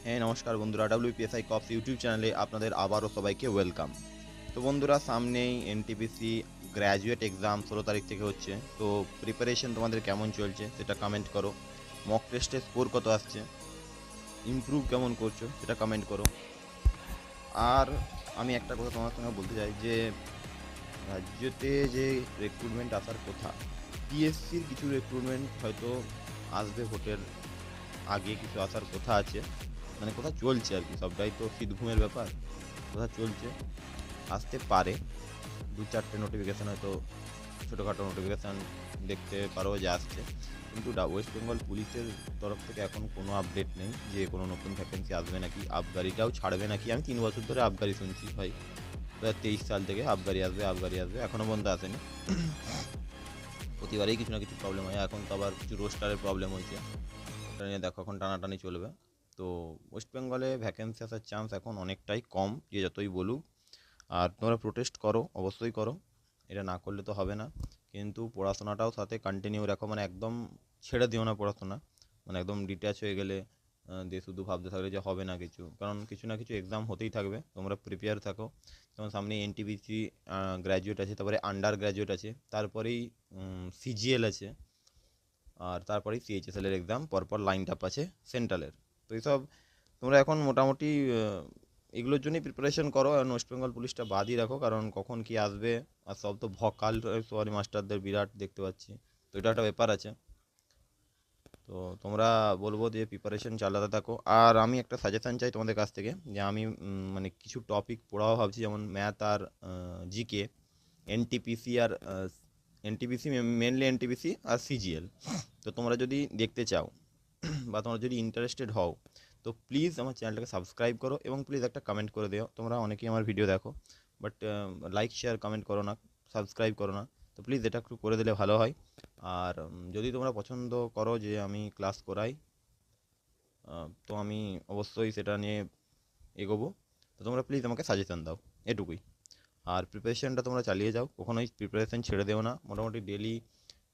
হ্যাঁ নমস্কার বন্ধুরা, WPSI কপস ইউটিউব চ্যানেলে আপনাদের আবারও সবাইকে ওয়েলকাম। তো বন্ধুরা, সামনেই এনটিপিসি গ্র্যাজুয়েট এক্সাম 16 তারিখ থেকে হচ্ছে। তো প্রিপারেশন তোমাদের কেমন চলছে সেটা কমেন্ট করো। মক টেস্টে স্কোর কত আসছে, ইমপ্রুভ কেমন করছো সেটা কমেন্ট করো। আর আমি একটা কথা তোমার সঙ্গে বলতে চাই যে রাজ্যতে যে রিক্রুটমেন্ট আসার কথা, পিএসসির কিছু রিক্রুটমেন্ট হয়তো আসবে, ভোটের আগে কিছু আসার কথা আছে, মানে কথা চলছে আর কি, সবটাই তো শীত ঘুমের ব্যাপার। কথা চলছে, আসতে পারে। দু চারটে নোটিফিকেশান হয়তো, ছোটোখাটো নোটিফিকেশান দেখতে পারো যে আসছে। কিন্তু ওয়েস্ট বেঙ্গল পুলিশের তরফ থেকে এখন কোনো আপডেট নেই যে কোনো নতুন ভ্যাকেন্সি আসবে নাকি, আবগারিটাও ছাড়বে নাকি। আমি 3 বছর ধরে আবগারি শুনছি ভাই, 2023 সাল থেকে আবগারি আসবে আবগারি আসবে, এখনও পর্যন্ত আসেনি। প্রতিবারেই কিছু না কিছু প্রবলেম হয়, এখন তো আবার কিছু রোস্টারের প্রবলেম হয়েছে, ওটা নিয়ে দেখো এখন টানাটানি চলবে। তো ওয়েস্ট বেঙ্গলে ভ্যাকেন্সি আসার চান্স এখন অনেকটাই কম, যে যতই বলুক। আর তোমরা প্রোটেস্ট করো, অবশ্যই করো, এটা না করলে তো হবে না। কিন্তু পড়াশোনাটাও সাথে কন্টিনিউ রাখো, মানে একদম ছেড়ে দিও না পড়াশোনা, মানে একদম ডিট্যাচ হয়ে গেলে দিয়ে শুধু ভাবতে থাকলে যে হবে না কিছু, কারণ কিছু না কিছু এক্সাম হতেই থাকবে, তোমরা প্রিপেয়ার থাকো। যেমন সামনে এনটিপিসি গ্র্যাজুয়েট আছে, তারপরে আন্ডার গ্র্যাজুয়েট আছে, তারপরেই সিজিএল আছে, আর তারপরেই সিএইচএসএল এর এক্সাম পরপর লাইন আপ আছে সেন্ট্রালের। তো এইসব তোমরা এখন মোটামুটি এগুলোর জন্যই প্রিপারেশন করো, আর ওয়েস্ট বেঙ্গল পুলিশটা বাদই রাখো, কারণ কখন কি আসবে। আর সব তো ভকাল সরি মাস্টারদের বিরাট দেখতে পাচ্ছি, তো এটা একটা ব্যাপার আছে। তো তোমরা বলবো যে প্রিপারেশন চালাতে থাকো। আর আমি একটা সাজেশান চাই তোমাদের কাছ থেকে, যে আমি মানে কিছু টপিক পড়াও ভাবছি, যেমন ম্যাথ আর জিকে, এনটিপিসি আর এনটিপিসি, মেনলি এনটিপিসি আর সিজিএল। তো তোমরা যদি দেখতে চাও বা তোমরা যদি ইন্টারেস্টেড হও, তো প্লিজ আমার চ্যানেলটাকে সাবস্ক্রাইব করো, এবং প্লিজ একটা কমেন্ট করে দিও। তোমরা অনেকেই আমার ভিডিও দেখো, বাট লাইক শেয়ার কমেন্ট করো না, সাবস্ক্রাইব করো না। তো প্লিজ এটা একটু করে দিলে ভালো হয়। আর যদি তোমরা পছন্দ করো যে আমি ক্লাস করাই, তো আমি অবশ্যই সেটা নিয়ে এগোবো। তো তোমরা প্লিজ আমাকে সাজেশন দাও, এটুকুই। আর প্রিপারেশনটা তোমরা চালিয়ে যাও, কখনোই প্রিপারেশন ছেড়ে দেও না। মোটামুটি ডেলি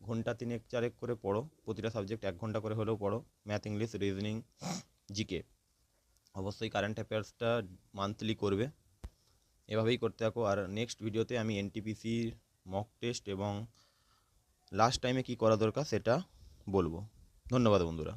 ঘন্টা তিনেক চারেক করে পড়ো, প্রতিটা সাবজেক্ট 1 ঘন্টা করে হলেও পড়ো। Math, English, reasoning, GK. অবশ্যই কারেন্ট অ্যাফেয়ার্সটা মান্থলি করবে, এভাবেই করতে থাকো। আর নেক্সট ভিডিওতে আমি এনটিপিসির মক টেস্ট এবং লাস্ট টাইমে কী করা দরকার সেটা বলবো। ধন্যবাদ বন্ধুরা।